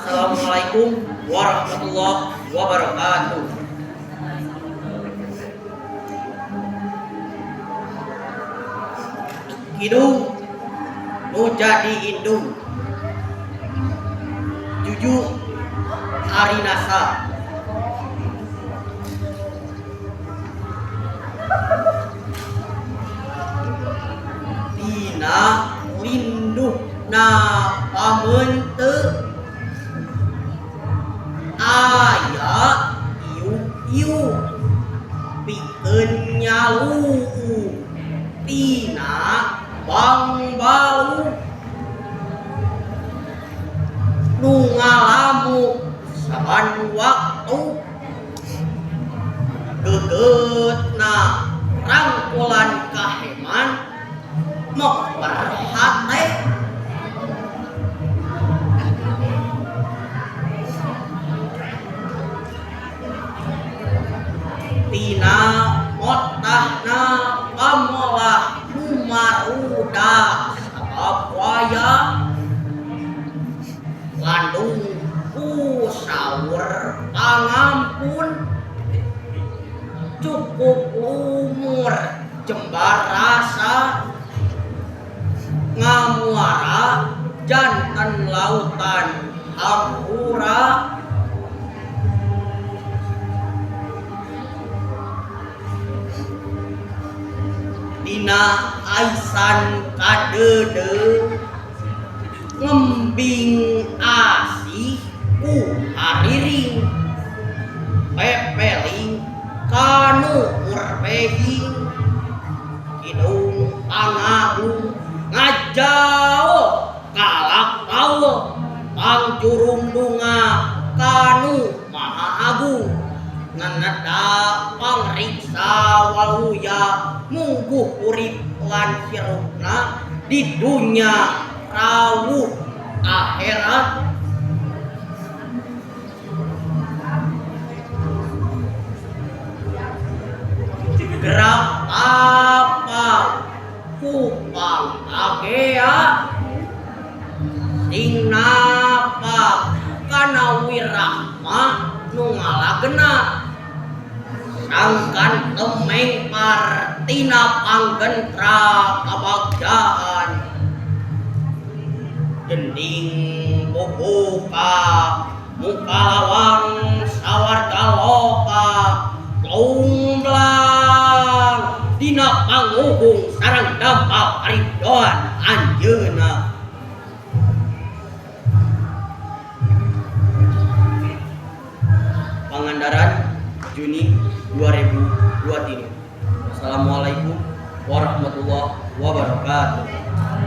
Assalamualaikum warahmatullahi wabarakatuh. Hidung nu jadi indung, jujur ari nasa. Dina linduh na pamenteun aya iu-iu pikeun nyalu tina bang-balu nu ngalamu saban waktu gegetna rangkulan kaheman mok berhate tina motahna pamolah numaruda sabab waya landung ku saur pangampun cukup umur jembar rasa ngamuara jantan lautan hampura dina aisan kadede ngembing asih ku hariring pepeling kanu murbehing hidung pangagung ngajau kalak tau pangcurung dunga kanu maha agung nganada pangriksa waluya mungguh urip lan hirupna di dunya rawuh akhirat. Gerak apa kupang agea sing napa kana wirahma nu ngalagena sangkan temeng partina panggentra kabagdaan gending bubuka muka lawang sawarga loka lomblang dina pangugung sareng dampal aridoan anjeuna. Pangandaran Juni 2023. Assalamualaikum warahmatullahi wabarakatuh.